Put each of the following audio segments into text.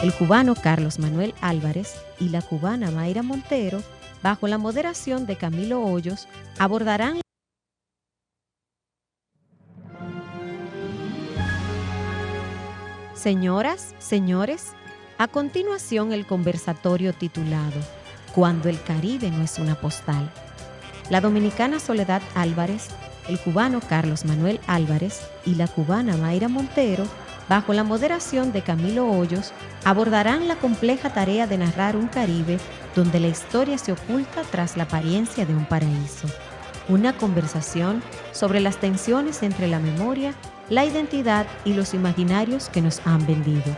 El cubano Carlos Manuel Álvarez y la cubana Mayra Montero, bajo la moderación de Camilo Hoyos, abordarán. Señoras, señores, a continuación el conversatorio titulado Cuando el Caribe no es una postal. La dominicana Soledad Álvarez, el cubano Carlos Manuel Álvarez y la cubana Mayra Montero, bajo la moderación de Camilo Hoyos, abordarán la compleja tarea de narrar un Caribe donde la historia se oculta tras la apariencia de un paraíso. Una conversación sobre las tensiones entre la memoria, la identidad y los imaginarios que nos han vendido.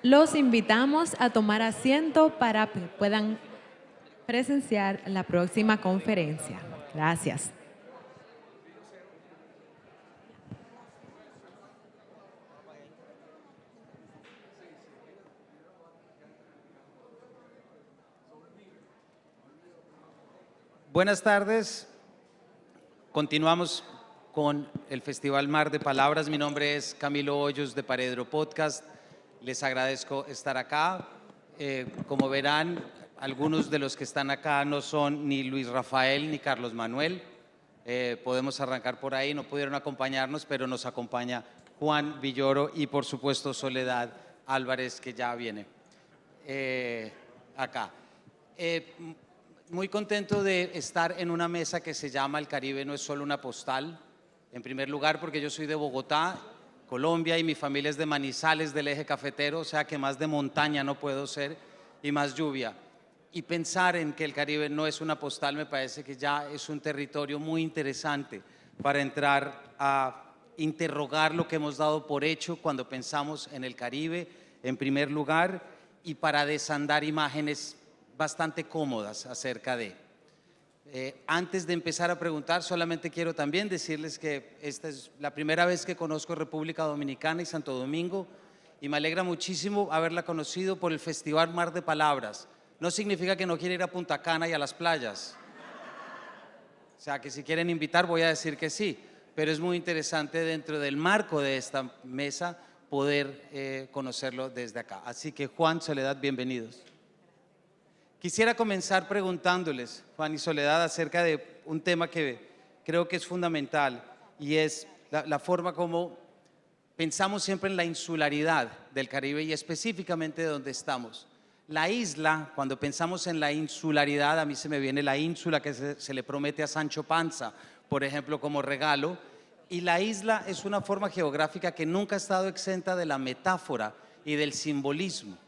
Los invitamos a tomar asiento para que puedan presenciar la próxima conferencia. Gracias. Buenas tardes. Continuamos con el Festival Mar de Palabras. Mi nombre es Camilo Hoyos de Paredro Podcast. Les agradezco estar acá. Como verán, algunos de los que están acá no son ni Luis Rafael ni Carlos Manuel. Podemos arrancar por ahí, no pudieron acompañarnos, pero nos acompaña Juan Villoro y por supuesto Soledad Álvarez, que ya viene acá. Muy contento de estar en una mesa que se llama El Caribe no es solo una postal. En primer lugar, porque yo soy de Bogotá, Colombia, y mi familia es de Manizales, del eje cafetero, o sea que más de montaña no puedo ser y más lluvia. Y pensar en que el Caribe no es una postal me parece que ya es un territorio muy interesante para entrar a interrogar lo que hemos dado por hecho cuando pensamos en el Caribe, en primer lugar, y para desandar imágenes bastante cómodas acerca de. Antes de empezar a preguntar, solamente quiero también decirles que esta es la primera vez que conozco República Dominicana y Santo Domingo, y me alegra muchísimo haberla conocido por el Festival Mar de Palabras. No significa que no quiera ir a Punta Cana y a las playas. O sea, que si quieren invitar voy a decir que sí, pero es muy interesante dentro del marco de esta mesa poder conocerlo desde acá. Así que Juan, Soledad, bienvenidos. Quisiera comenzar preguntándoles, Juan y Soledad, acerca de un tema que creo que es fundamental, y es la forma como pensamos siempre en la insularidad del Caribe y específicamente de donde estamos. La isla, cuando pensamos en la insularidad, a mí se me viene la ínsula que se le promete a Sancho Panza, por ejemplo, como regalo, y la isla es una forma geográfica que nunca ha estado exenta de la metáfora y del simbolismo.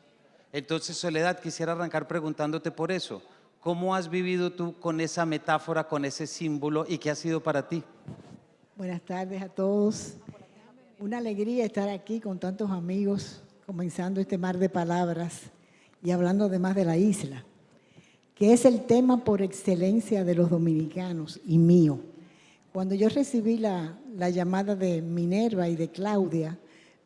Entonces, Soledad, quisiera arrancar preguntándote por eso. ¿Cómo has vivido tú con esa metáfora, con ese símbolo, y qué ha sido para ti? Buenas tardes a todos. Una alegría estar aquí con tantos amigos, comenzando este mar de palabras y hablando además de la isla, que es el tema por excelencia de los dominicanos y mío. Cuando yo recibí la llamada de Minerva y de Claudia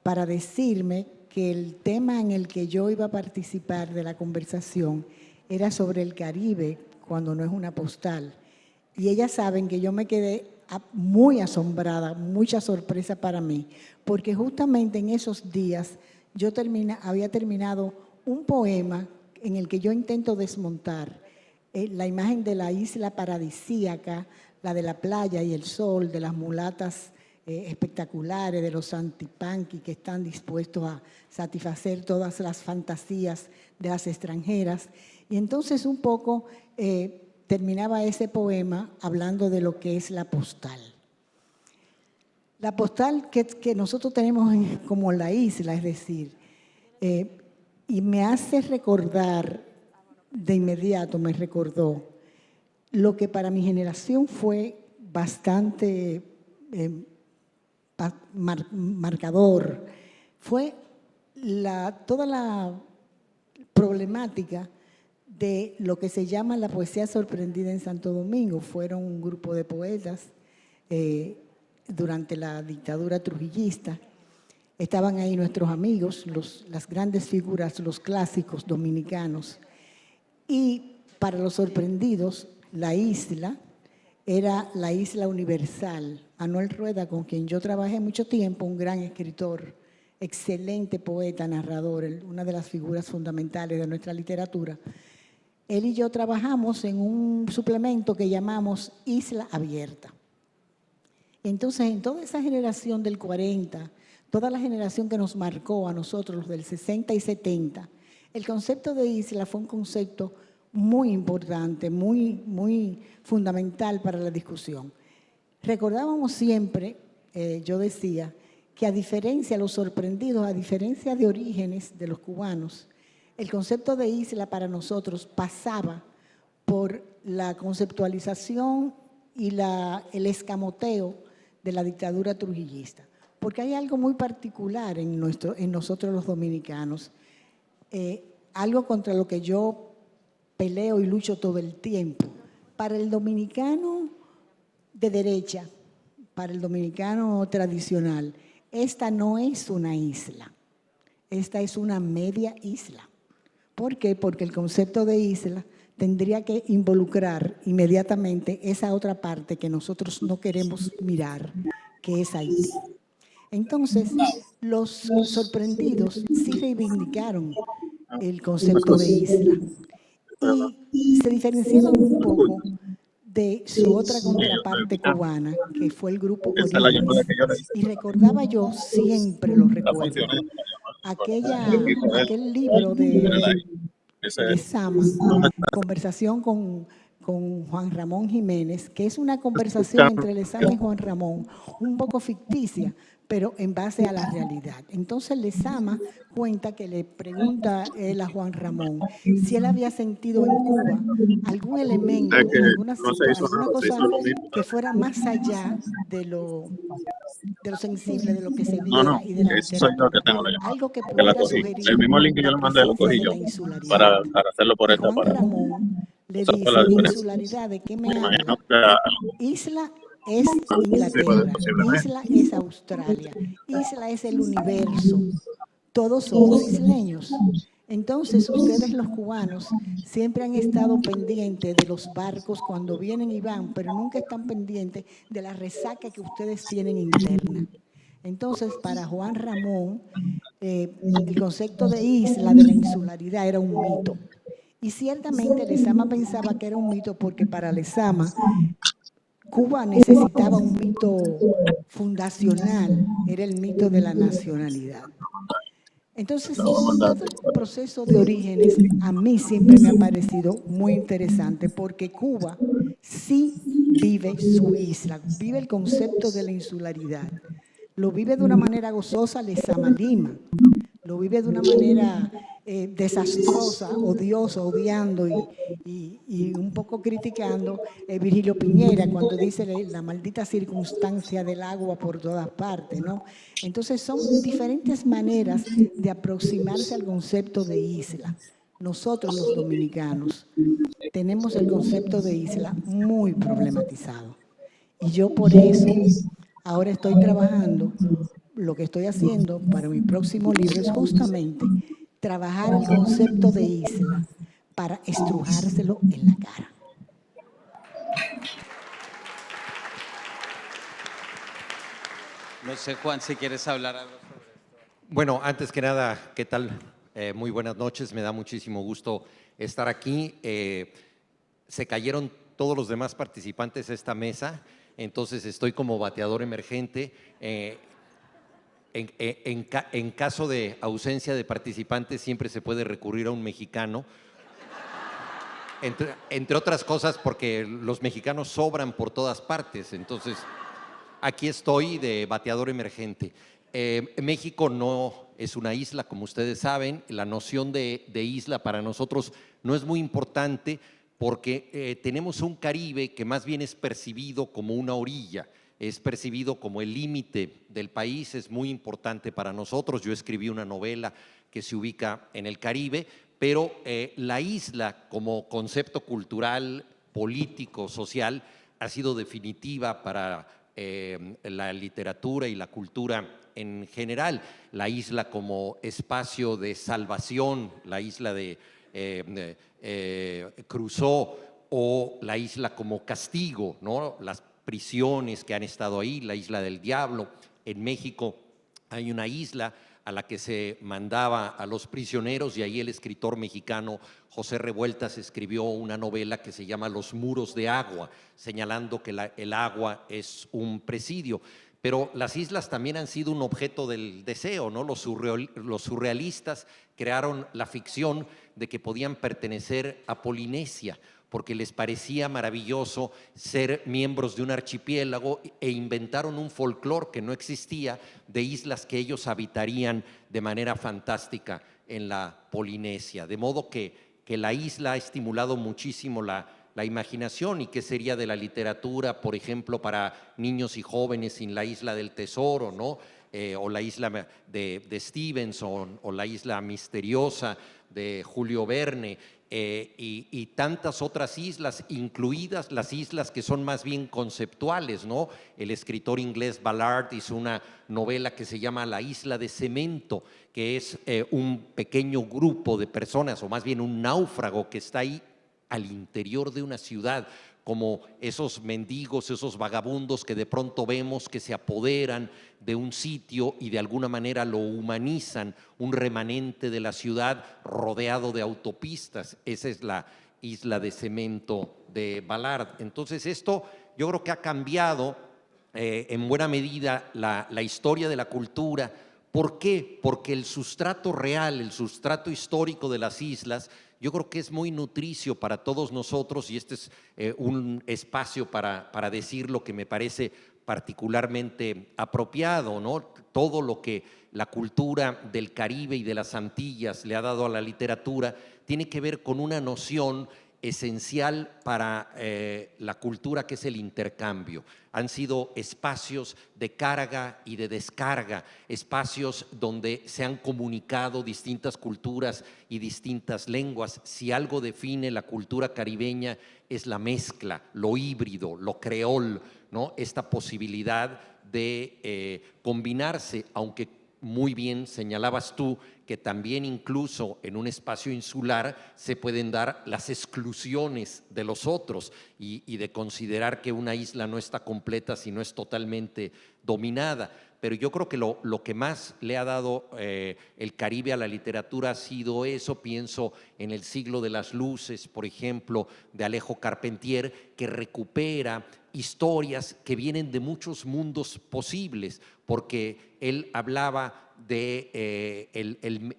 para decirme que el tema en el que yo iba a participar de la conversación era sobre el Caribe cuando no es una postal. Y ellas saben que yo me quedé muy asombrada, mucha sorpresa para mí, porque justamente en esos días yo había terminado un poema en el que yo intento desmontar la imagen de la isla paradisíaca, la de la playa y el sol, de las mulatas espectaculares, de los antipanqui que están dispuestos a satisfacer todas las fantasías de las extranjeras. Y entonces un poco terminaba ese poema hablando de lo que es la postal. La postal que nosotros tenemos como la isla, es decir, y me hace recordar, de inmediato me recordó, lo que para mi generación fue bastante marcador, fue toda la problemática de lo que se llama la poesía sorprendida en Santo Domingo. Fueron un grupo de poetas durante la dictadura trujillista. Estaban ahí nuestros amigos, las grandes figuras, los clásicos dominicanos. Y para los sorprendidos, la isla era la isla universal. Manuel Rueda, con quien yo trabajé mucho tiempo, un gran escritor, excelente poeta, narrador, una de las figuras fundamentales de nuestra literatura. Él y yo trabajamos en un suplemento que llamamos Isla Abierta. Entonces, en toda esa generación del 40, toda la generación que nos marcó a nosotros, los del 60 y 70, el concepto de isla fue un concepto muy importante, muy fundamental para la discusión. Recordábamos siempre, yo decía, que a diferencia, los sorprendidos, a diferencia de Orígenes, de los cubanos, el concepto de isla para nosotros pasaba por la conceptualización y el escamoteo de la dictadura trujillista. Porque hay algo muy particular en nosotros los dominicanos, algo contra lo que yo peleo y lucho todo el tiempo. Para el dominicano de derecha, para el dominicano tradicional, esta no es una isla, esta es una media isla. ¿Por qué? Porque el concepto de isla tendría que involucrar inmediatamente esa otra parte que nosotros no queremos mirar, que es Haití. Entonces, los sorprendidos sí reivindicaron el concepto de isla y se diferenciaban un poco de su otra contraparte cubana, que fue el grupo Orígenes. Y recordaba yo, siempre lo recuerdo, aquel libro de Sama, Conversación con Juan Ramón Jiménez, que es una conversación entre Lezama y Juan Ramón, un poco ficticia, pero en base a la realidad. Entonces Lezama cuenta que le pregunta él a Juan Ramón si él había sentido en Cuba algún elemento, alguna cosa que fuera más allá de lo sensible, de lo que se viera y de la literatura. Algo que pudiera sugerir el mismo link que yo le mandé lo cogí de yo la insularidad. para hacerlo por Y esta Juan para. Ramón le Esa fue dice, la diferencia. insularidad, ¿de qué me Me imagino habla? que Isla es Inglaterra, isla es Australia, isla es el universo, todos somos isleños. Entonces, ustedes los cubanos siempre han estado pendientes de los barcos cuando vienen y van, pero nunca están pendientes de la resaca que ustedes tienen interna. Entonces, para Juan Ramón, el concepto de isla, de la insularidad, era un mito. Y ciertamente Lezama pensaba que era un mito porque para Lezama Cuba necesitaba un mito fundacional, era el mito de la nacionalidad. Entonces, todo el proceso de Orígenes a mí siempre me ha parecido muy interesante porque Cuba sí vive su isla, vive el concepto de la insularidad. Lo vive de una manera gozosa Lezama Lima, lo vive de una manera desastrosa, odiosa, odiando y un poco criticando Virgilio Piñera cuando dice la maldita circunstancia del agua por todas partes, ¿no? Entonces son diferentes maneras de aproximarse al concepto de isla. Nosotros los dominicanos tenemos el concepto de isla muy problematizado y yo por eso ahora estoy trabajando. Lo que estoy haciendo para mi próximo libro es justamente trabajar el concepto de isla para estrujárselo en la cara. No sé, Juan, si quieres hablar algo sobre esto. Bueno, antes que nada, ¿qué tal? Muy buenas noches, me da muchísimo gusto estar aquí. Se cayeron todos los demás participantes de esta mesa, entonces estoy como bateador emergente. En caso de ausencia de participantes siempre se puede recurrir a un mexicano. entre otras cosas porque los mexicanos sobran por todas partes, entonces aquí estoy de bateador emergente. México no es una isla, como ustedes saben. La noción de isla para nosotros no es muy importante porque tenemos un Caribe que más bien es percibido como una orilla, es percibido como el límite del país, es muy importante para nosotros. Yo escribí una novela que se ubica en el Caribe, pero la isla como concepto cultural, político, social, ha sido definitiva para la literatura y la cultura en general. La isla como espacio de salvación, la isla de Crusoe, o la isla como castigo, ¿no? Las prisiones que han estado ahí, la isla del diablo. En México hay una isla a la que se mandaba a los prisioneros, y ahí el escritor mexicano José Revueltas escribió una novela que se llama Los muros de agua, señalando que el agua es un presidio. Pero las islas también han sido un objeto del deseo, ¿no? Los surrealistas crearon la ficción de que podían pertenecer a Polinesia, porque les parecía maravilloso ser miembros de un archipiélago, e inventaron un folclore que no existía de islas que ellos habitarían de manera fantástica en la Polinesia. De modo que la isla ha estimulado muchísimo la imaginación. ¿Y qué sería de la literatura, por ejemplo, para niños y jóvenes sin la Isla del Tesoro, ¿no? O la isla de Stevenson, o la isla misteriosa de Julio Verne, y tantas otras islas, incluidas las islas que son más bien conceptuales, ¿no? El escritor inglés Ballard hizo una novela que se llama La isla de cemento, que es un pequeño grupo de personas, o más bien un náufrago que está ahí al interior de una ciudad, como esos mendigos, esos vagabundos que de pronto vemos que se apoderan de un sitio y de alguna manera lo humanizan, un remanente de la ciudad rodeado de autopistas. Esa es la isla de cemento de Ballard. Entonces esto yo creo que ha cambiado en buena medida la historia de la cultura. ¿Por qué? Porque el sustrato real, el sustrato histórico de las islas, yo creo que es muy nutricio para todos nosotros, y este es un espacio para decir lo que me parece particularmente apropiado, ¿no? Todo lo que la cultura del Caribe y de las Antillas le ha dado a la literatura tiene que ver con una noción esencial para la cultura, que es el intercambio. Han sido espacios de carga y de descarga, espacios donde se han comunicado distintas culturas y distintas lenguas. Si algo define la cultura caribeña es la mezcla, lo híbrido, lo creol, ¿no? Esta posibilidad de combinarse, aunque muy bien señalabas tú que también incluso en un espacio insular se pueden dar las exclusiones de los otros, y de considerar que una isla no está completa si no es totalmente dominada. Pero yo creo que lo que más le ha dado el Caribe a la literatura ha sido eso. Pienso en El siglo de las luces, por ejemplo, de Alejo Carpentier, que recupera historias que vienen de muchos mundos posibles, porque él hablaba de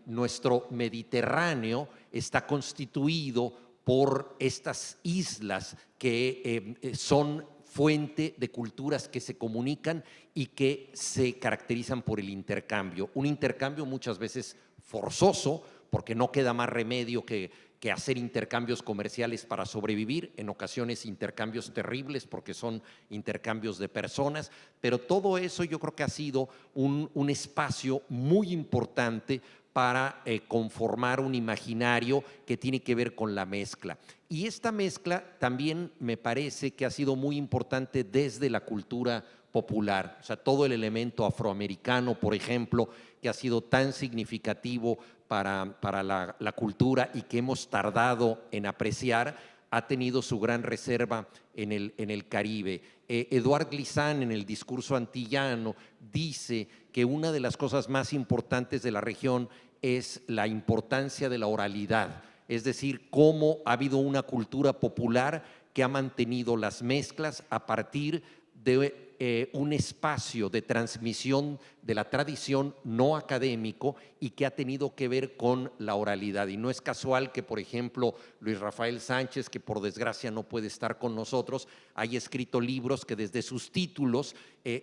nuestro Mediterráneo está constituido por estas islas que son fuente de culturas que se comunican y que se caracterizan por el intercambio. Un intercambio muchas veces forzoso, porque no queda más remedio que hacer intercambios comerciales para sobrevivir, en ocasiones intercambios terribles porque son intercambios de personas, pero todo eso yo creo que ha sido un espacio muy importante para conformar un imaginario que tiene que ver con la mezcla. Y esta mezcla también me parece que ha sido muy importante desde la cultura popular, o sea, todo el elemento afroamericano, por ejemplo, que ha sido tan significativo para la cultura y que hemos tardado en apreciar, ha tenido su gran reserva en el Caribe. Édouard Glissant, en el discurso antillano, dice que una de las cosas más importantes de la región es la importancia de la oralidad, es decir, cómo ha habido una cultura popular que ha mantenido las mezclas a partir de un espacio de transmisión de la tradición no académico y que ha tenido que ver con la oralidad. Y no es casual que, por ejemplo, Luis Rafael Sánchez, que por desgracia no puede estar con nosotros, haya escrito libros que desde sus títulos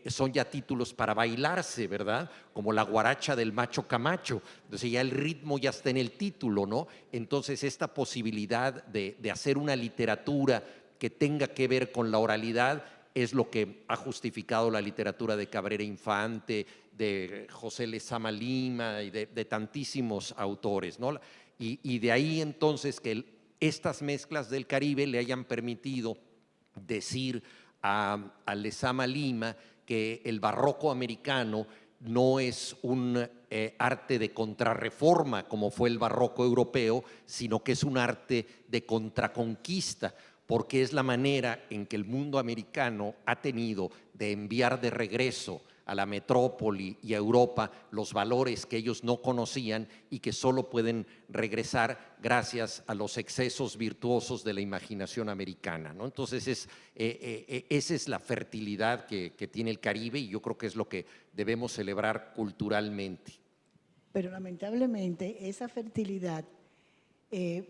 son ya títulos para bailarse, ¿verdad? Como La guaracha del macho Camacho. Entonces ya el ritmo ya está en el título, ¿no? Entonces esta posibilidad de hacer una literatura que tenga que ver con la oralidad es lo que ha justificado la literatura de Cabrera Infante, de José Lezama Lima y de tantísimos autores, ¿no? Y de ahí entonces que estas mezclas del Caribe le hayan permitido decir a Lezama Lima que el barroco americano no es un arte de contrarreforma como fue el barroco europeo, sino que es un arte de contraconquista, porque es la manera en que el mundo americano ha tenido de enviar de regreso a la metrópoli y a Europa los valores que ellos no conocían y que solo pueden regresar gracias a los excesos virtuosos de la imaginación americana, ¿no? Entonces esa es la fertilidad que tiene el Caribe y yo creo que es lo que debemos celebrar culturalmente. Pero lamentablemente esa fertilidad en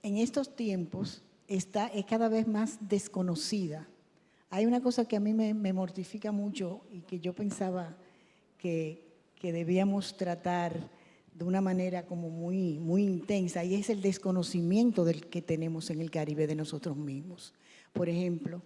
estos tiempos es cada vez más desconocida. Hay una cosa que a mí me mortifica mucho y que yo pensaba que debíamos tratar de una manera como muy, muy intensa, y es el desconocimiento del que tenemos en el Caribe de nosotros mismos. Por ejemplo,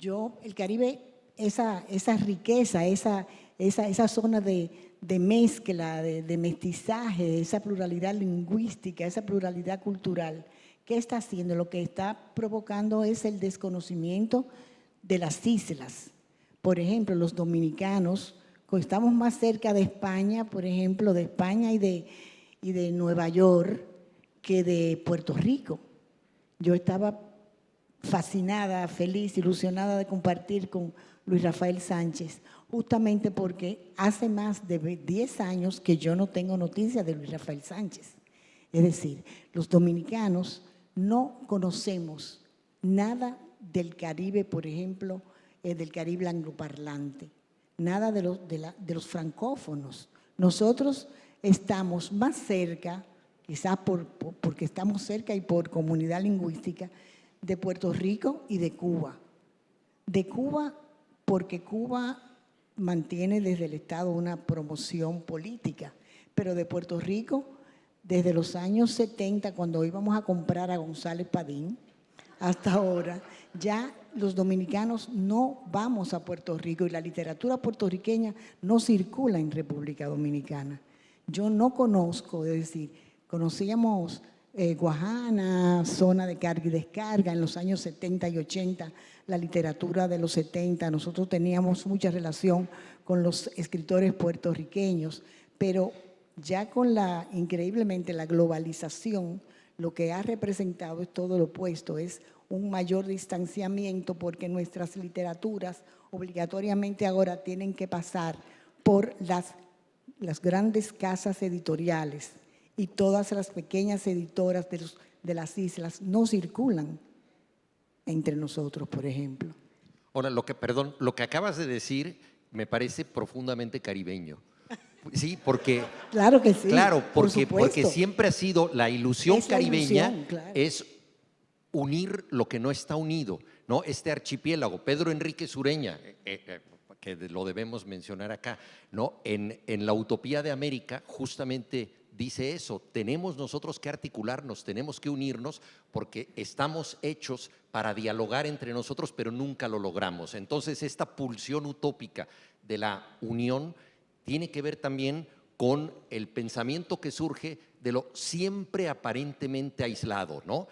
el Caribe, esa riqueza, esa zona de mezcla, de mestizaje, esa pluralidad lingüística, esa pluralidad cultural, ¿qué está haciendo? Lo que está provocando es el desconocimiento de las islas. Por ejemplo, los dominicanos, estamos más cerca de España, por ejemplo, de España y de Nueva York que de Puerto Rico. Yo estaba fascinada, feliz, ilusionada de compartir con Luis Rafael Sánchez, justamente porque hace más de 10 años que yo no tengo noticias de Luis Rafael Sánchez. Es decir, los dominicanos no conocemos nada del Caribe, por ejemplo, del Caribe angloparlante, nada de los francófonos. Nosotros estamos más cerca, quizás porque estamos cerca y por comunidad lingüística, de Puerto Rico y de Cuba. De Cuba, porque Cuba mantiene desde el Estado una promoción política, pero de Puerto Rico, desde los años 70, cuando íbamos a comprar a González Padín, hasta ahora, ya los dominicanos no vamos a Puerto Rico y la literatura puertorriqueña no circula en República Dominicana. Yo no conozco, es decir, conocíamos Guajana, zona de carga y descarga en los años 70 y 80, la literatura de los 70, nosotros teníamos mucha relación con los escritores puertorriqueños, pero ya con increíblemente la globalización, lo que ha representado es todo lo opuesto, es un mayor distanciamiento porque nuestras literaturas obligatoriamente ahora tienen que pasar por las grandes casas editoriales y todas las pequeñas editoras de las islas no circulan entre nosotros, por ejemplo. Ahora, lo que acabas de decir me parece profundamente caribeño. Sí, porque… Claro que sí. Claro, porque siempre ha sido la ilusión caribeña, claro. Es unir lo que no está unido, ¿no? Este archipiélago, Pedro Enrique Sureña, que lo debemos mencionar acá, ¿no? En la Utopía de América justamente dice eso, tenemos nosotros que articularnos, tenemos que unirnos porque estamos hechos para dialogar entre nosotros, pero nunca lo logramos. Entonces, esta pulsión utópica de la unión tiene que ver también con el pensamiento que surge de lo siempre aparentemente aislado, ¿no?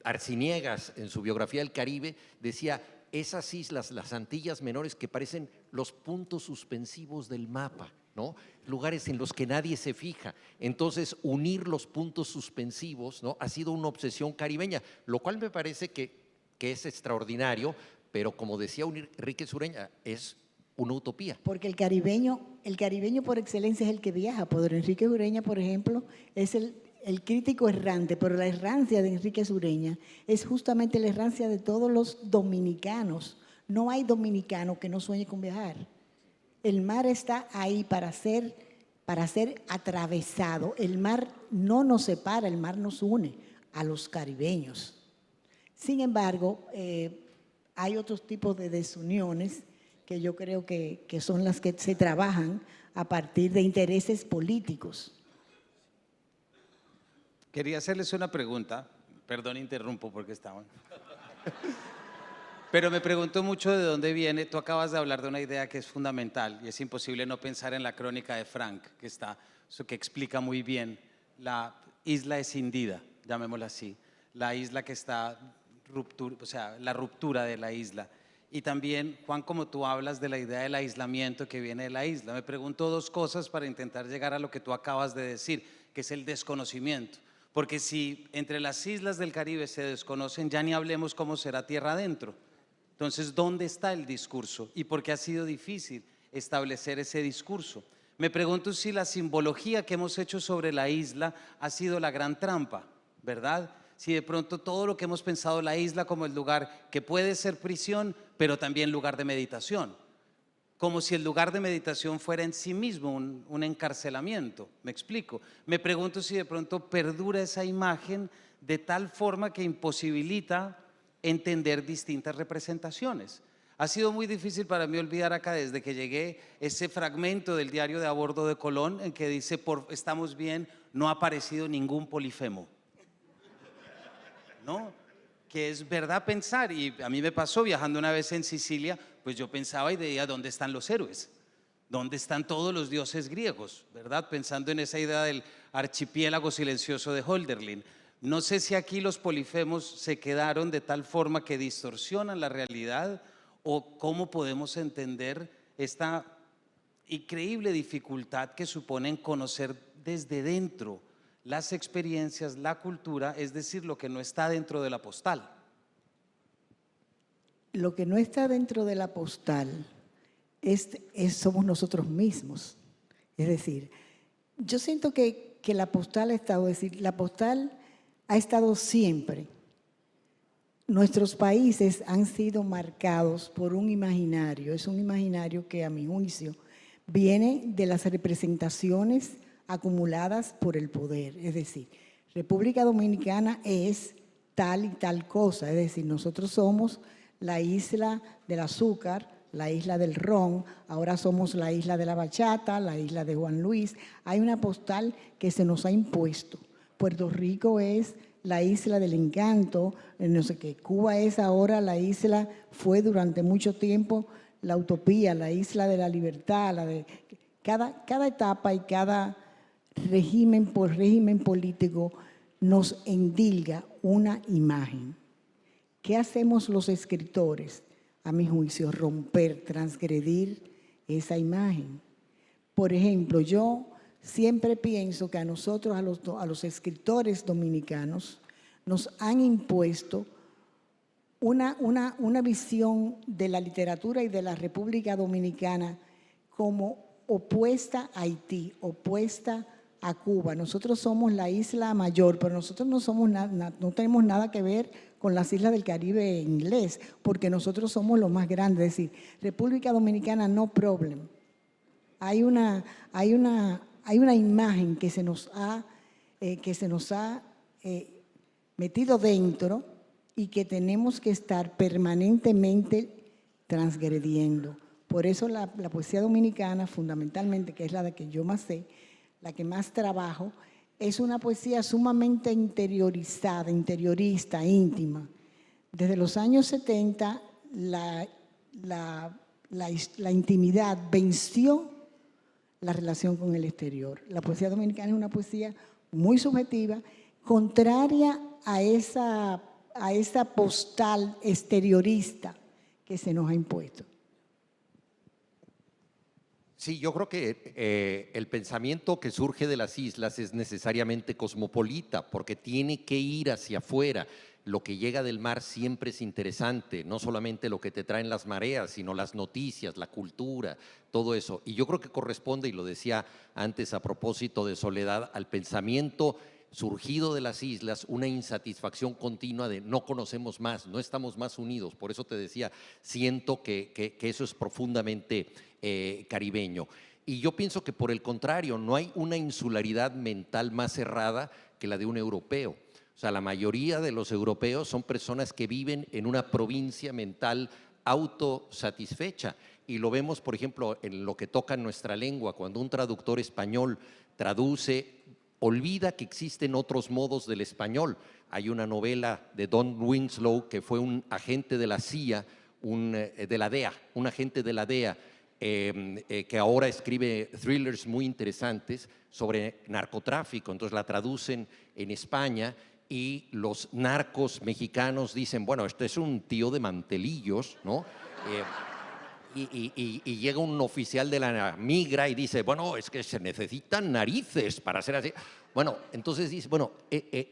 Arciniegas, en su biografía del Caribe, decía, esas islas, las Antillas Menores, que parecen los puntos suspensivos del mapa, ¿no? Lugares en los que nadie se fija. Entonces, unir los puntos suspensivos, ¿no? Ha sido una obsesión caribeña, lo cual me parece que es extraordinario, pero como decía Enrique Sureña, es una utopía. Porque el caribeño por excelencia es el que viaja. Pedro Enrique Sureña, por ejemplo, es el crítico errante, pero la errancia de Enrique Sureña es justamente la errancia de todos los dominicanos. No hay dominicano que no sueñe con viajar. El mar está ahí para ser atravesado. El mar no nos separa, el mar nos une a los caribeños. Sin embargo, hay otros tipos de desuniones que yo creo que son las que se trabajan a partir de intereses políticos. Quería hacerles una pregunta, perdón, interrumpo porque estaban. Pero me pregunto mucho de dónde viene, tú acabas de hablar de una idea que es fundamental y es imposible no pensar en la crónica de Frank, que explica muy bien la isla escindida, llamémosla así, la isla que está, la ruptura de la isla. Y también, Juan, como tú hablas de la idea del aislamiento que viene de la isla, me pregunto dos cosas para intentar llegar a lo que tú acabas de decir, que es el desconocimiento. Porque si entre las islas del Caribe se desconocen, ya ni hablemos cómo será tierra adentro. Entonces, ¿dónde está el discurso? ¿Y por qué ha sido difícil establecer ese discurso? Me pregunto si la simbología que hemos hecho sobre la isla ha sido la gran trampa, ¿verdad? Si de pronto todo lo que hemos pensado la isla como el lugar que puede ser prisión, pero también lugar de meditación. Como si el lugar de meditación fuera en sí mismo un encarcelamiento, ¿me explico? Me pregunto si de pronto perdura esa imagen de tal forma que imposibilita entender distintas representaciones. Ha sido muy difícil para mí olvidar acá desde que llegué ese fragmento del diario de a bordo de Colón en que dice, estamos bien, no ha aparecido ningún polifemo. ¿No? Que es verdad pensar, y a mí me pasó viajando una vez en Sicilia, pues yo pensaba y decía, ¿dónde están los héroes? ¿Dónde están todos los dioses griegos? ¿Verdad? Pensando en esa idea del archipiélago silencioso de Hölderlin. No sé si aquí los polifemos se quedaron de tal forma que distorsionan la realidad o cómo podemos entender esta increíble dificultad que suponen conocer desde dentro las experiencias, la cultura, es decir, lo que no está dentro de la postal. Lo que no está dentro de la postal somos nosotros mismos. Es decir, yo siento que la postal la postal ha estado siempre. Nuestros países han sido marcados por un imaginario. Es un imaginario que, a mi juicio, viene de las representaciones acumuladas por el poder. Es decir, República Dominicana es tal y tal cosa. Es decir, nosotros somos la isla del azúcar, la isla del ron, ahora somos la isla de la bachata, la isla de Juan Luis. Hay una postal que se nos ha impuesto. Puerto Rico es la isla del encanto, no sé qué. Cuba es ahora fue durante mucho tiempo la utopía, la isla de la libertad, cada etapa y cada régimen político nos endilga una imagen. ¿Qué hacemos los escritores? A mi juicio, romper, transgredir esa imagen. Por ejemplo, yo siempre pienso que a nosotros, a los escritores dominicanos, nos han impuesto una visión de la literatura y de la República Dominicana como opuesta a Haití, opuesta a Cuba. Nosotros somos la isla mayor, pero nosotros no tenemos nada que ver con las islas del Caribe inglés, porque nosotros somos los más grandes. Es decir, República Dominicana, no problem. Hay una imagen que se nos ha metido dentro y que tenemos que estar permanentemente transgrediendo. Por eso la poesía dominicana, fundamentalmente, que es la de que yo más sé, la que más trabajo, es una poesía sumamente interiorizada, interiorista, íntima. Desde los años 70, la intimidad venció la relación con el exterior. La poesía dominicana es una poesía muy subjetiva, contraria a esa postal exteriorista que se nos ha impuesto. Sí, yo creo que el pensamiento que surge de las islas es necesariamente cosmopolita, porque tiene que ir hacia afuera. Lo que llega del mar siempre es interesante, no solamente lo que te traen las mareas, sino las noticias, la cultura, todo eso. Y yo creo que corresponde, y lo decía antes a propósito de Soledad, al pensamiento surgido de las islas una insatisfacción continua de no conocemos más, no estamos más unidos. Por eso te decía, siento que eso es profundamente caribeño. Y yo pienso que por el contrario, no hay una insularidad mental más cerrada que la de un europeo. O sea, la mayoría de los europeos son personas que viven en una provincia mental autosatisfecha. Y lo vemos, por ejemplo, en lo que toca nuestra lengua. Cuando un traductor español traduce, olvida que existen otros modos del español. Hay una novela de Don Winslow, que fue un agente de la CIA, de la DEA, un agente de la DEA, que ahora escribe thrillers muy interesantes sobre narcotráfico. Entonces la traducen en España y los narcos mexicanos dicen, bueno, este es un tío de mantelillos, ¿no? Y llega un oficial de la migra y dice, bueno, es que se necesitan narices para hacer así. Bueno, entonces dice, bueno,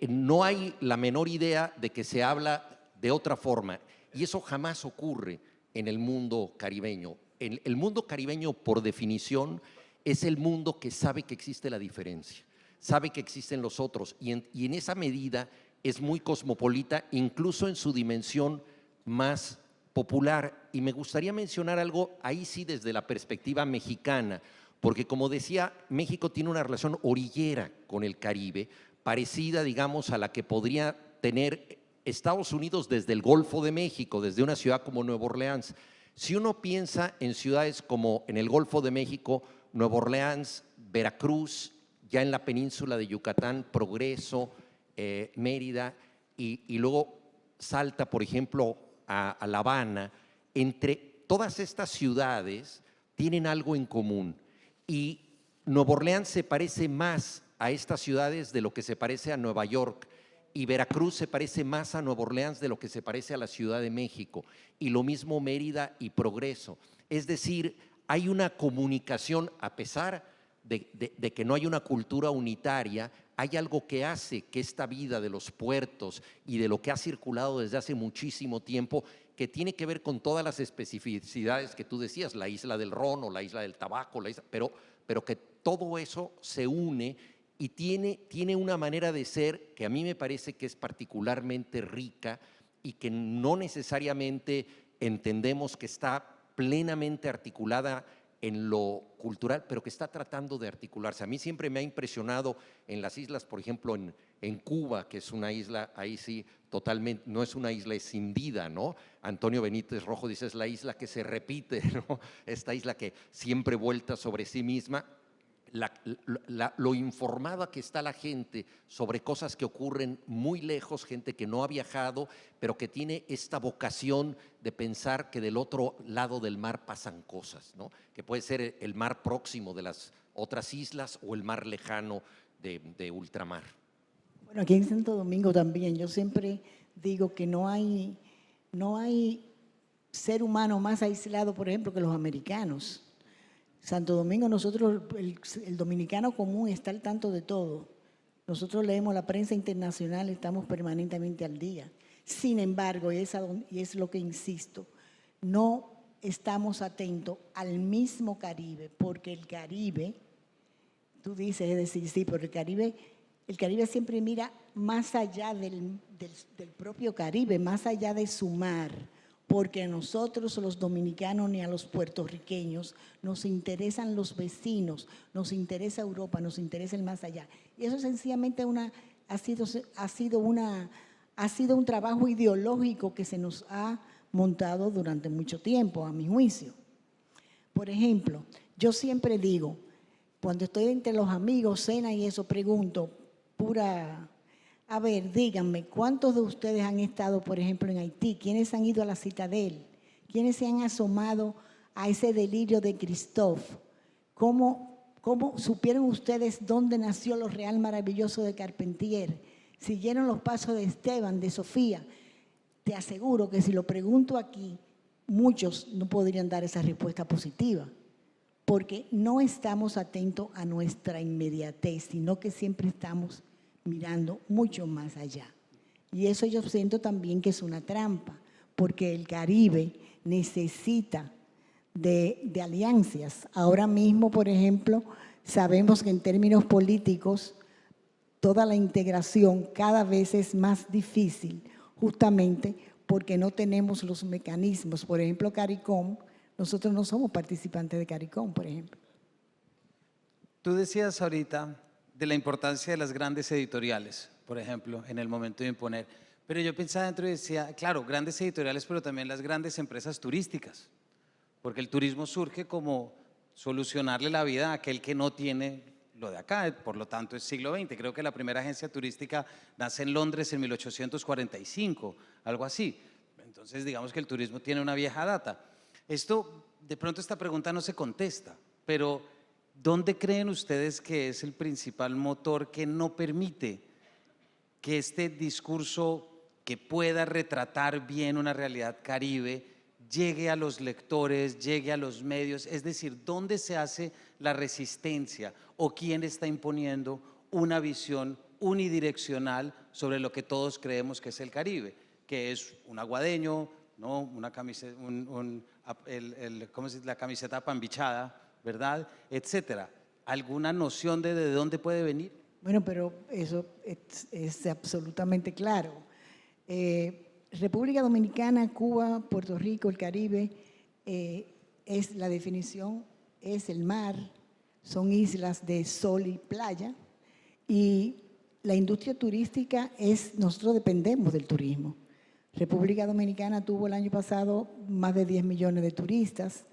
no hay la menor idea de que se habla de otra forma. Y eso jamás ocurre en el mundo caribeño. El mundo caribeño, por definición, es el mundo que sabe que existe la diferencia, sabe que existen los otros, y en esa medida es muy cosmopolita, incluso en su dimensión más popular. Y me gustaría mencionar algo ahí sí desde la perspectiva mexicana, porque como decía, México tiene una relación orillera con el Caribe, parecida, digamos, a la que podría tener Estados Unidos desde el Golfo de México, desde una ciudad como Nueva Orleans. Si uno piensa en ciudades como en el Golfo de México, Nueva Orleans, Veracruz, ya en la península de Yucatán, Progreso, Mérida, y luego salta, por ejemplo, a La Habana, entre todas estas ciudades tienen algo en común. Y Nueva Orleans se parece más a estas ciudades de lo que se parece a Nueva York, y Veracruz se parece más a Nueva Orleans de lo que se parece a la Ciudad de México, y lo mismo Mérida y Progreso. Es decir, hay una comunicación, a pesar de que no hay una cultura unitaria, hay algo que hace que esta vida de los puertos y de lo que ha circulado desde hace muchísimo tiempo, que tiene que ver con todas las especificidades que tú decías, la isla del ron o la isla del tabaco, pero que todo eso se une y tiene una manera de ser que a mí me parece que es particularmente rica y que no necesariamente entendemos que está plenamente articulada en lo cultural, pero que está tratando de articularse. A mí siempre me ha impresionado en las islas, por ejemplo, en Cuba, que es una isla, ahí sí, totalmente, no es una isla escindida, ¿no? Antonio Benítez Rojo dice, es la isla que se repite, ¿no? Esta isla que siempre vuelta sobre sí misma. Lo informada que está la gente sobre cosas que ocurren muy lejos, gente que no ha viajado, pero que tiene esta vocación de pensar que del otro lado del mar pasan cosas, ¿no? Que puede ser el mar próximo de las otras islas o el mar lejano de ultramar. Bueno, aquí en Santo Domingo también, yo siempre digo que no hay ser humano más aislado, por ejemplo, que los americanos. Santo Domingo, nosotros, el dominicano común está al tanto de todo. Nosotros leemos la prensa internacional, estamos permanentemente al día. Sin embargo, y es lo que insisto, no estamos atentos al mismo Caribe, porque el Caribe, tú dices, es decir, sí, pero el Caribe siempre mira más allá del propio Caribe, más allá de su mar, porque a nosotros los dominicanos ni a los puertorriqueños nos interesan los vecinos, nos interesa Europa, nos interesa el más allá. Y eso sencillamente ha sido un trabajo ideológico que se nos ha montado durante mucho tiempo, a mi juicio. Por ejemplo, yo siempre digo, cuando estoy entre los amigos, cena y eso, pregunto, a ver, díganme, ¿cuántos de ustedes han estado, por ejemplo, en Haití? ¿Quiénes han ido a la Citadel? ¿Quiénes se han asomado a ese delirio de Christophe? ¿Cómo supieron ustedes dónde nació lo real maravilloso de Carpentier? ¿Siguieron los pasos de Esteban, de Sofía? Te aseguro que si lo pregunto aquí, muchos no podrían dar esa respuesta positiva, porque no estamos atentos a nuestra inmediatez, sino que siempre estamos mirando mucho más allá. Y eso yo siento también que es una trampa, porque el Caribe necesita de alianzas. Ahora mismo, por ejemplo, sabemos que en términos políticos toda la integración cada vez es más difícil, justamente porque no tenemos los mecanismos. Por ejemplo, CARICOM, nosotros no somos participantes de CARICOM, por ejemplo. Tú decías ahorita de la importancia de las grandes editoriales, por ejemplo, en el momento de imponer. Pero yo pensaba dentro y decía, claro, grandes editoriales, pero también las grandes empresas turísticas, porque el turismo surge como solucionarle la vida a aquel que no tiene lo de acá, por lo tanto es siglo XX. Creo que la primera agencia turística nace en Londres en 1845, algo así. Entonces digamos que el turismo tiene una vieja data. De pronto esta pregunta no se contesta, pero ¿dónde creen ustedes que es el principal motor que no permite que este discurso que pueda retratar bien una realidad caribe llegue a los lectores, llegue a los medios? Es decir, ¿dónde se hace la resistencia o quién está imponiendo una visión unidireccional sobre lo que todos creemos que es el Caribe? Que es un aguadeño, ¿no? Una camiseta, ¿cómo se dice? La camiseta pambichada, ¿verdad? Etcétera. ¿Alguna noción de dónde puede venir? Bueno, pero eso es absolutamente claro. República Dominicana, Cuba, Puerto Rico, el Caribe, es la definición, es el mar, son islas de sol y playa, y la industria turística nosotros dependemos del turismo. República Dominicana tuvo el año pasado más de 10 millones de turistas,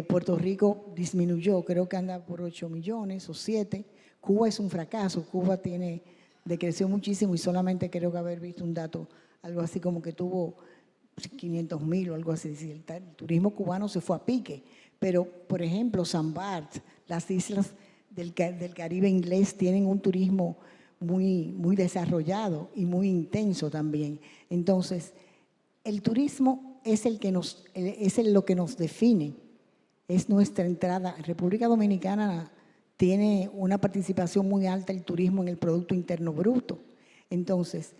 Puerto Rico disminuyó, creo que anda por 8 millones o 7. Cuba es un fracaso, Cuba decreció muchísimo y solamente creo que haber visto un dato, algo así como que tuvo 500,000 o algo así. El turismo cubano se fue a pique, pero por ejemplo San Bart, las islas del Caribe inglés tienen un turismo muy, muy desarrollado y muy intenso también. Entonces, el turismo es lo que nos define, es nuestra entrada. República Dominicana tiene una participación muy alta el turismo en el Producto Interno Bruto. Entonces,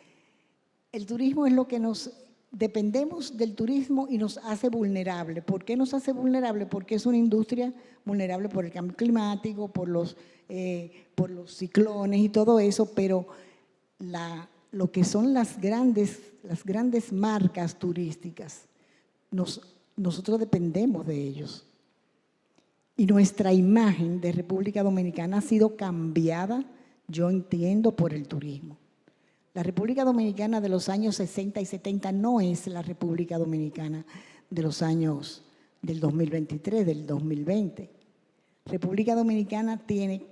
el turismo es lo que dependemos del turismo y nos hace vulnerable. ¿Por qué nos hace vulnerable? Porque es una industria vulnerable por el cambio climático, por los ciclones y todo eso, pero lo que son las grandes marcas turísticas, nosotros dependemos de ellos. Y nuestra imagen de República Dominicana ha sido cambiada, yo entiendo, por el turismo. La República Dominicana de los años 60 y 70 no es la República Dominicana de los años del 2023, del 2020. República Dominicana tiene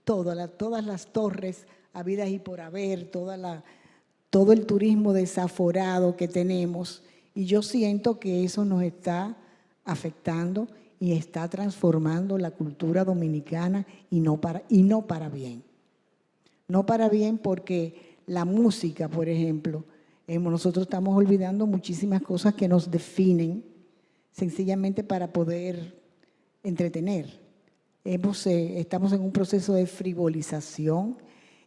todas las torres habidas y por haber, todo el turismo desaforado que tenemos, y yo siento que eso nos está afectando y está transformando la cultura dominicana y no para bien. No para bien porque la música, por ejemplo, nosotros estamos olvidando muchísimas cosas que nos definen sencillamente para poder entretener. Estamos en un proceso de frivolización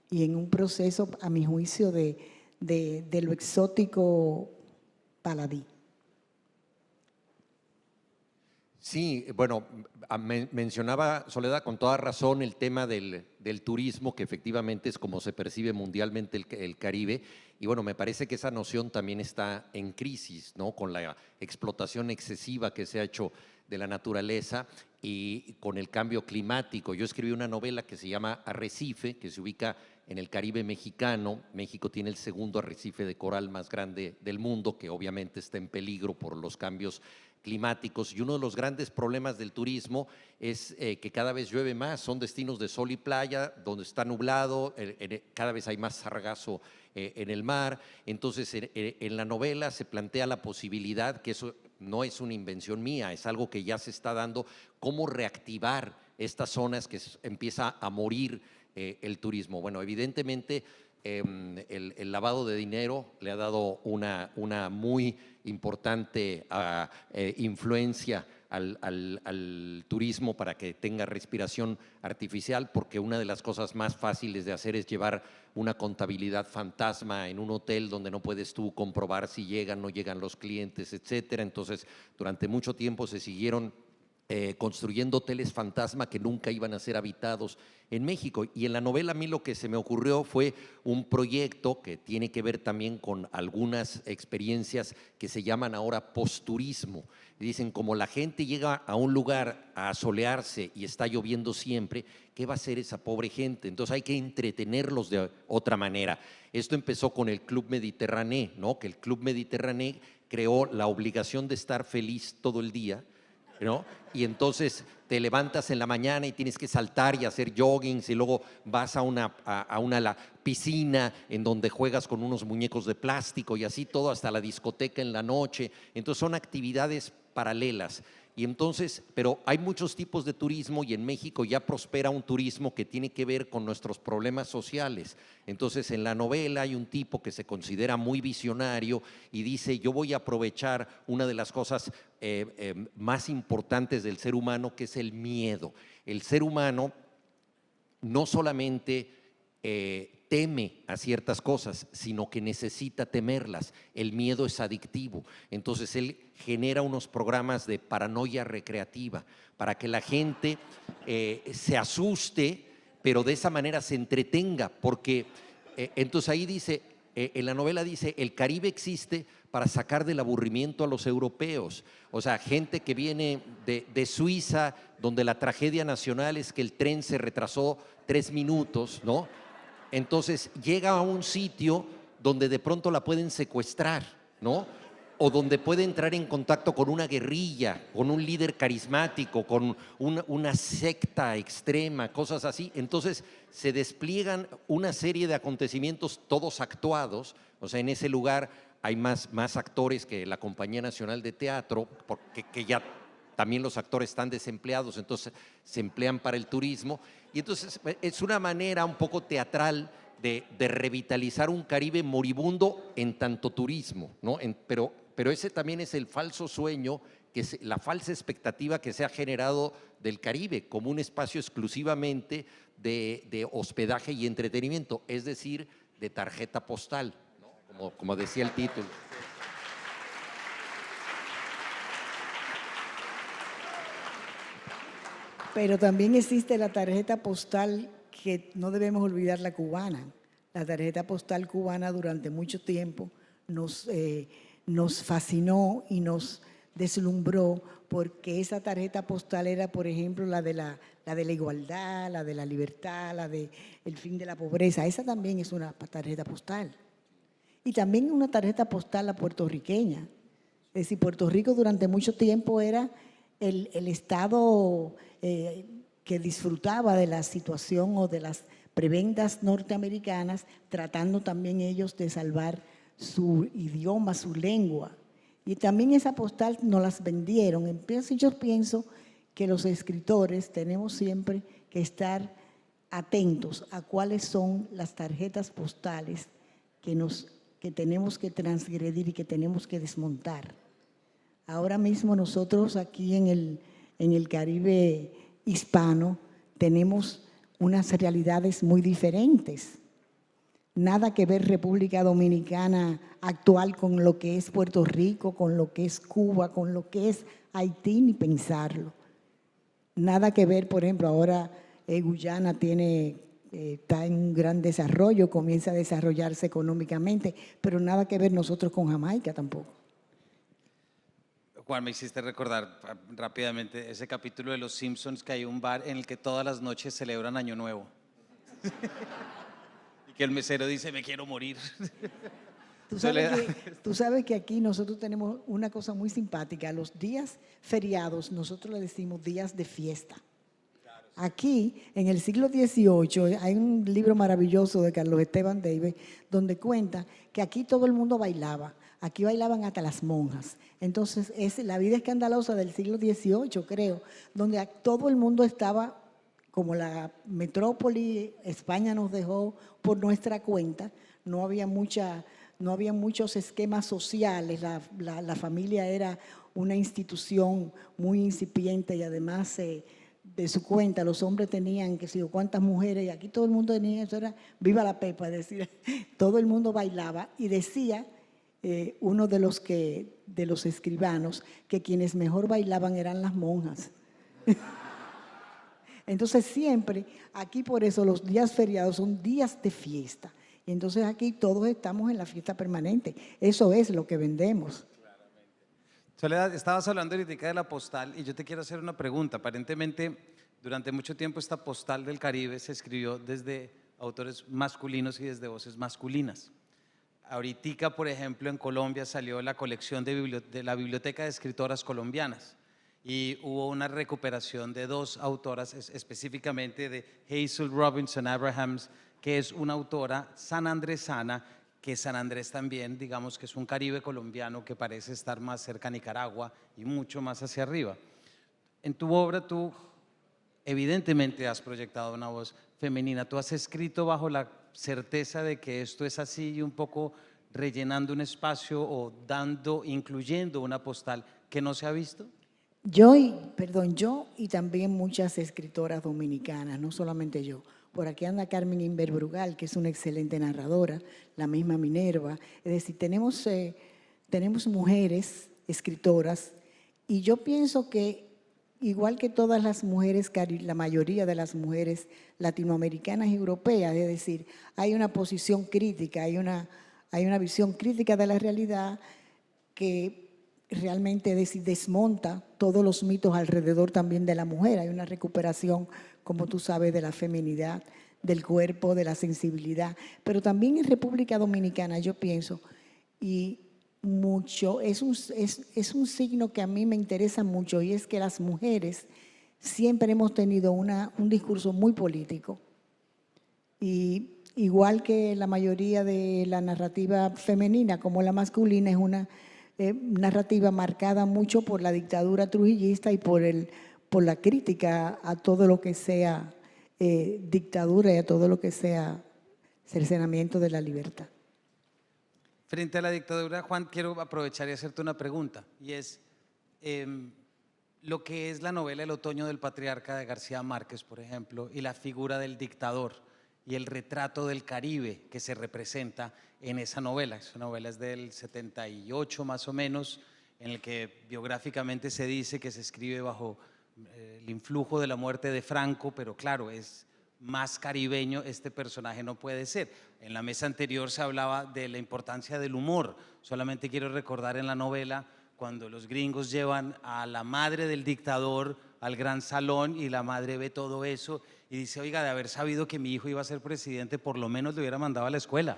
y en un proceso, a mi juicio, de lo exótico baladí. Sí, bueno, mencionaba Soledad con toda razón el tema del turismo, que efectivamente es como se percibe mundialmente el Caribe, y bueno, me parece que esa noción también está en crisis, ¿no? Con la explotación excesiva que se ha hecho de la naturaleza y con el cambio climático. Yo escribí una novela que se llama Arrecife, que se ubica en el Caribe mexicano. México tiene el segundo arrecife de coral más grande del mundo, que obviamente está en peligro por los cambios climáticos, y uno de los grandes problemas del turismo es que cada vez llueve más, son destinos de sol y playa, donde está nublado, cada vez hay más sargazo en el mar. Entonces en la novela se plantea la posibilidad, que eso no es una invención mía, es algo que ya se está dando, cómo reactivar estas zonas que empieza a morir el turismo. Bueno, evidentemente el lavado de dinero le ha dado una muy importante influencia al turismo para que tenga respiración artificial, porque una de las cosas más fáciles de hacer es llevar una contabilidad fantasma en un hotel donde no puedes tú comprobar si llegan o no llegan los clientes, etcétera. Entonces, durante mucho tiempo se siguieron construyendo hoteles fantasma que nunca iban a ser habitados en México. Y en la novela a mí lo que se me ocurrió fue un proyecto que tiene que ver también con algunas experiencias que se llaman ahora posturismo. Y dicen, como la gente llega a un lugar a solearse y está lloviendo siempre, ¿qué va a hacer esa pobre gente? Entonces hay que entretenerlos de otra manera. Esto empezó con el Club Mediterráneo, ¿no? Que el Club Mediterráneo creó la obligación de estar feliz todo el día, ¿no? Y entonces te levantas en la mañana y tienes que saltar y hacer joggings y luego vas a la piscina en donde juegas con unos muñecos de plástico y así todo hasta la discoteca en la noche. Entonces son actividades paralelas. Y entonces, pero hay muchos tipos de turismo y en México ya prospera un turismo que tiene que ver con nuestros problemas sociales. Entonces, en la novela hay un tipo que se considera muy visionario y dice, yo voy a aprovechar una de las cosas más importantes del ser humano, que es el miedo. El ser humano no solamente teme a ciertas cosas, sino que necesita temerlas. El miedo es adictivo. Entonces él genera unos programas de paranoia recreativa para que la gente se asuste, pero de esa manera se entretenga, porque entonces ahí dice, en la novela dice, el Caribe existe para sacar del aburrimiento a los europeos. O sea, gente que viene de Suiza, donde la tragedia nacional es que el tren se retrasó 3 minutos, ¿no? Entonces llega a un sitio donde de pronto la pueden secuestrar, ¿no? O donde puede entrar en contacto con una guerrilla, con un líder carismático, con una secta extrema, cosas así. Entonces se despliegan una serie de acontecimientos, todos actuados. O sea, en ese lugar hay más actores que la Compañía Nacional de Teatro, porque que ya también los actores están desempleados, entonces se emplean para el turismo. Y entonces es una manera un poco teatral de revitalizar un Caribe moribundo en tanto turismo, ¿no? Pero ese también es el falso sueño, que es la falsa expectativa que se ha generado del Caribe como un espacio exclusivamente de hospedaje y entretenimiento, es decir, de tarjeta postal, ¿no? Como decía el título. Pero también existe la tarjeta postal, que no debemos olvidar, la cubana. La tarjeta postal cubana durante mucho tiempo nos fascinó y nos deslumbró, porque esa tarjeta postal era, por ejemplo, la de la igualdad, la de la libertad, la del fin de la pobreza. Esa también es una tarjeta postal. Y también una tarjeta postal la puertorriqueña. Es decir, Puerto Rico durante mucho tiempo era el estado que disfrutaba de la situación o de las prebendas norteamericanas, tratando también ellos de salvar su idioma, su lengua. Y también esa postal nos las vendieron. Entonces yo pienso que los escritores tenemos siempre que estar atentos a cuáles son las tarjetas postales que tenemos que transgredir y que tenemos que desmontar. Ahora mismo nosotros aquí en el Caribe hispano tenemos unas realidades muy diferentes. Nada que ver República Dominicana actual con lo que es Puerto Rico, con lo que es Cuba, con lo que es Haití, ni pensarlo. Nada que ver, por ejemplo, ahora Guyana está en un gran desarrollo, comienza a desarrollarse económicamente, pero nada que ver nosotros con Jamaica tampoco. Juan, me hiciste recordar rápidamente ese capítulo de Los Simpsons, que hay un bar en el que todas las noches celebran Año Nuevo. Y que el mesero dice, me quiero morir. Tú sabes que aquí nosotros tenemos una cosa muy simpática. A los días feriados nosotros le decimos días de fiesta. Aquí, en el siglo XVIII, hay un libro maravilloso de Carlos Esteban Davis donde cuenta que aquí todo el mundo bailaba. Aquí bailaban hasta las monjas. Entonces, es la vida escandalosa del siglo XVIII, creo, donde todo el mundo estaba, como la metrópoli, España nos dejó por nuestra cuenta, no había muchos esquemas sociales, la familia era una institución muy incipiente y además de su cuenta, los hombres tenían que sé cuántas mujeres, y aquí todo el mundo tenía, eso era viva la pepa, es decir, todo el mundo bailaba, y decía uno de los escribanos que quienes mejor bailaban eran las monjas, Entonces siempre, aquí por eso los días feriados son días de fiesta. Y entonces aquí todos estamos en la fiesta permanente. Eso es lo que vendemos. Soledad, estabas hablando ahorita de la postal y yo te quiero hacer una pregunta. Aparentemente, durante mucho tiempo esta postal del Caribe se escribió desde autores masculinos y desde voces masculinas. Ahorita, por ejemplo, en Colombia salió la colección de la Biblioteca de Escritoras Colombianas y hubo una recuperación de dos autoras, específicamente de Hazel Robinson Abrahams, que es una autora sanandresana, que San Andrés también, digamos que es un Caribe colombiano que parece estar más cerca a Nicaragua y mucho más hacia arriba. En tu obra tú evidentemente has proyectado una voz femenina, tú has escrito bajo la certeza de que esto es así y un poco rellenando un espacio o incluyendo una postal que no se ha visto. Yo y también muchas escritoras dominicanas, no solamente yo. Por aquí anda Carmen Inver Brugal, que es una excelente narradora, la misma Minerva. Es decir, tenemos mujeres escritoras y yo pienso que igual que todas las mujeres, la mayoría de las mujeres latinoamericanas y europeas, es decir, hay una posición crítica, hay una visión crítica de la realidad que realmente desmonta todos los mitos alrededor también de la mujer. Hay una recuperación, como tú sabes, de la feminidad, del cuerpo, de la sensibilidad. Pero también en República Dominicana yo pienso, y mucho, es un signo que a mí me interesa mucho, y es que las mujeres siempre hemos tenido un discurso muy político. Y igual que la mayoría de la narrativa femenina, como la masculina, es una narrativa marcada mucho por la dictadura trujillista y por la crítica a todo lo que sea dictadura y a todo lo que sea cercenamiento de la libertad. Frente a la dictadura, Juan, quiero aprovechar y hacerte una pregunta, y es lo que es la novela El otoño del patriarca de García Márquez, por ejemplo, y la figura del dictador y el retrato del Caribe que se representa en esa novela. Esa novela es del 78 más o menos, en el que biográficamente se dice que se escribe bajo el influjo de la muerte de Franco, pero claro, es más caribeño este personaje no puede ser. En la mesa anterior se hablaba de la importancia del humor. Solamente quiero recordar en la novela cuando los gringos llevan a la madre del dictador al gran salón y la madre ve todo eso y dice, oiga, de haber sabido que mi hijo iba a ser presidente, por lo menos le hubiera mandado a la escuela.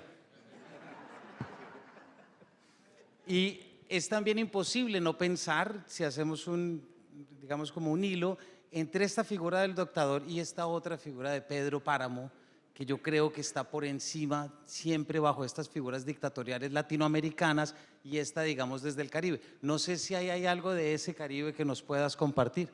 Y es también imposible no pensar, si hacemos digamos como un hilo, entre esta figura del dictador y esta otra figura de Pedro Páramo, que yo creo que está por encima siempre bajo estas figuras dictatoriales latinoamericanas y esta, digamos, desde el Caribe. No sé si hay algo de ese Caribe que nos puedas compartir.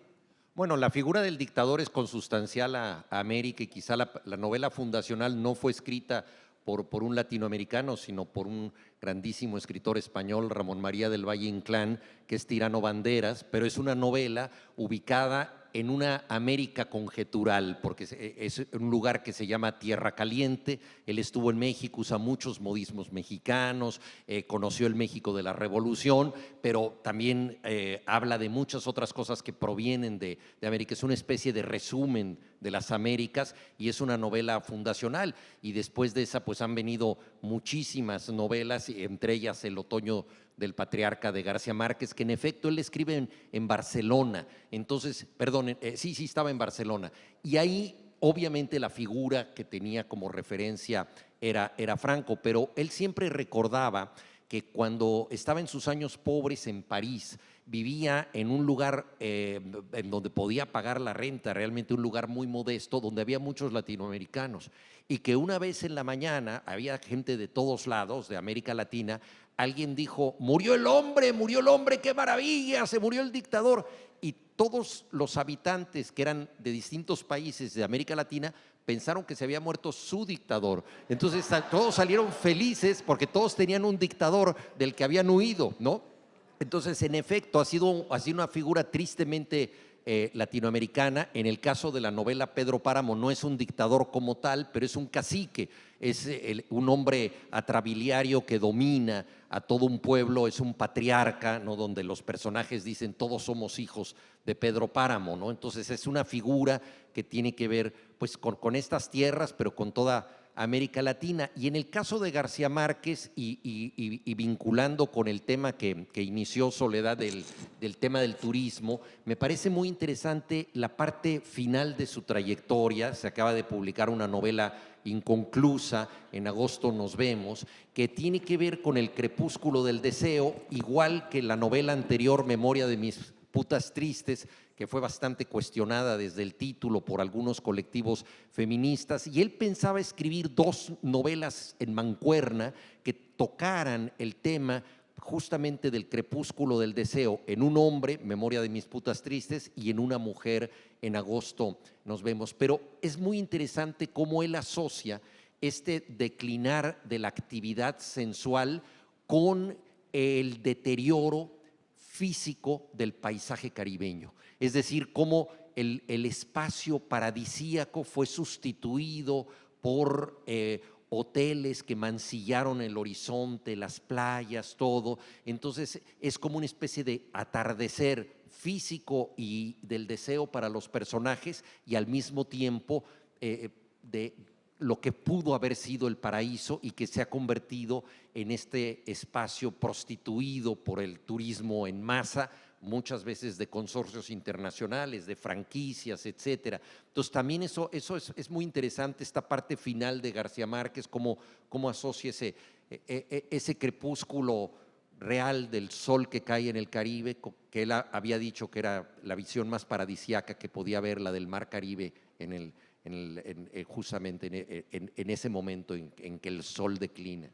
Bueno, la figura del dictador es consustancial a América y quizá la novela fundacional no fue escrita por un latinoamericano, sino por un grandísimo escritor español, Ramón María del Valle Inclán, que es Tirano Banderas, pero es una novela ubicada en una América conjetural, porque es un lugar que se llama Tierra Caliente. Él estuvo en México, usa muchos modismos mexicanos, conoció el México de la Revolución, pero también habla de muchas otras cosas que provienen de América. Es una especie de resumen de las Américas y es una novela fundacional. Y después de esa, pues han venido muchísimas novelas, entre ellas El otoño del patriarca de García Márquez, que en efecto él escribe en Barcelona. Entonces, perdón, sí, estaba en Barcelona. Y ahí, obviamente, la figura que tenía como referencia era Franco, pero él siempre recordaba que cuando estaba en sus años pobres en París, vivía en un lugar en donde podía pagar la renta, realmente un lugar muy modesto, donde había muchos latinoamericanos, y que una vez en la mañana había gente de todos lados, de América Latina. Alguien dijo, murió el hombre, qué maravilla, se murió el dictador. Y todos los habitantes que eran de distintos países de América Latina pensaron que se había muerto su dictador. Entonces todos salieron felices porque todos tenían un dictador del que habían huido, ¿no? Entonces, en efecto, ha sido una figura tristemente latinoamericana. En el caso de la novela, Pedro Páramo no es un dictador como tal, pero es un cacique, es un hombre atrabiliario que domina a todo un pueblo, es un patriarca, ¿no? Donde los personajes dicen todos somos hijos de Pedro Páramo, ¿no? Entonces es una figura que tiene que ver pues con estas tierras, pero con toda América Latina. Y en el caso de García Márquez, y vinculando con el tema que inició Soledad del tema del turismo, me parece muy interesante la parte final de su trayectoria. Se acaba de publicar una novela inconclusa, en agosto nos vemos, que tiene que ver con el crepúsculo del deseo, igual que la novela anterior, Memoria de mis putas tristes, que fue bastante cuestionada desde el título por algunos colectivos feministas, y él pensaba escribir 2 novelas en mancuerna que tocaran el tema justamente del crepúsculo del deseo, en un hombre, Memoria de mis putas tristes, y en una mujer, En agosto nos vemos. Pero es muy interesante cómo él asocia este declinar de la actividad sensual con el deterioro físico del paisaje caribeño. Es decir, cómo el espacio paradisíaco fue sustituido por hoteles que mancillaron el horizonte, las playas, todo. Entonces es como una especie de atardecer físico y del deseo para los personajes, y al mismo tiempo de lo que pudo haber sido el paraíso y que se ha convertido en este espacio prostituido por el turismo en masa, muchas veces de consorcios internacionales, de franquicias, etcétera. Entonces también eso es muy interesante, esta parte final de García Márquez, cómo asocia ese crepúsculo real del sol que cae en el Caribe, que él había dicho que era la visión más paradisíaca que podía haber, la del mar Caribe, justamente en ese momento en que el sol declina.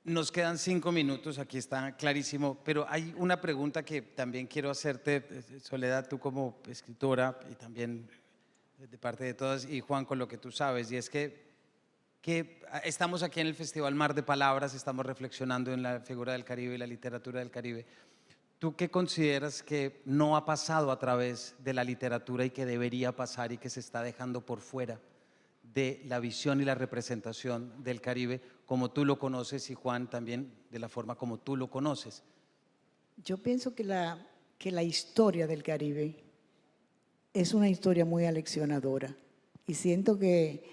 Nos quedan 5 minutos, aquí está clarísimo, pero hay una pregunta que también quiero hacerte, Soledad, tú como escritora y también de parte de todas, y Juan, con lo que tú sabes, y es que estamos aquí en el Festival Mar de Palabras, estamos reflexionando en la figura del Caribe y la literatura del Caribe. ¿Tú qué consideras que no ha pasado a través de la literatura y que debería pasar y que se está dejando por fuera de la visión y la representación del Caribe como tú lo conoces, y Juan también de la forma como tú lo conoces? Yo pienso que la historia del Caribe es una historia muy aleccionadora, y siento que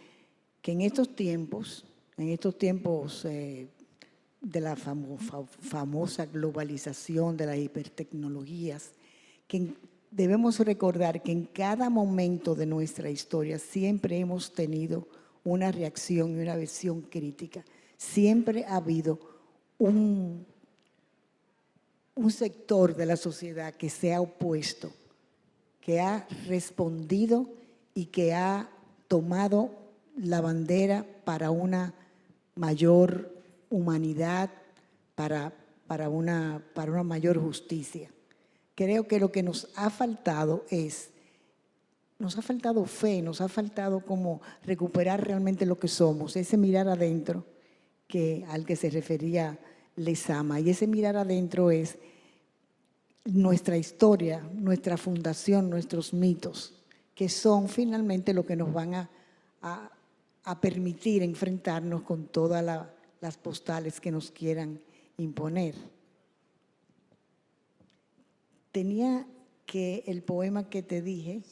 en estos tiempos de la famosa globalización, de las hipertecnologías, que debemos recordar que en cada momento de nuestra historia siempre hemos tenido una reacción y una visión crítica. Siempre ha habido un sector de la sociedad que se ha opuesto, que ha respondido y que ha tomado la bandera para una mayor humanidad, para una mayor justicia. Creo que lo que nos ha faltado fe, nos ha faltado como recuperar realmente lo que somos, ese mirar adentro al que se refería Lezama. Y ese mirar adentro es nuestra historia, nuestra fundación, nuestros mitos, que son finalmente lo que nos van a permitir enfrentarnos con todas las postales que nos quieran imponer. Tenía que el poema que te dije,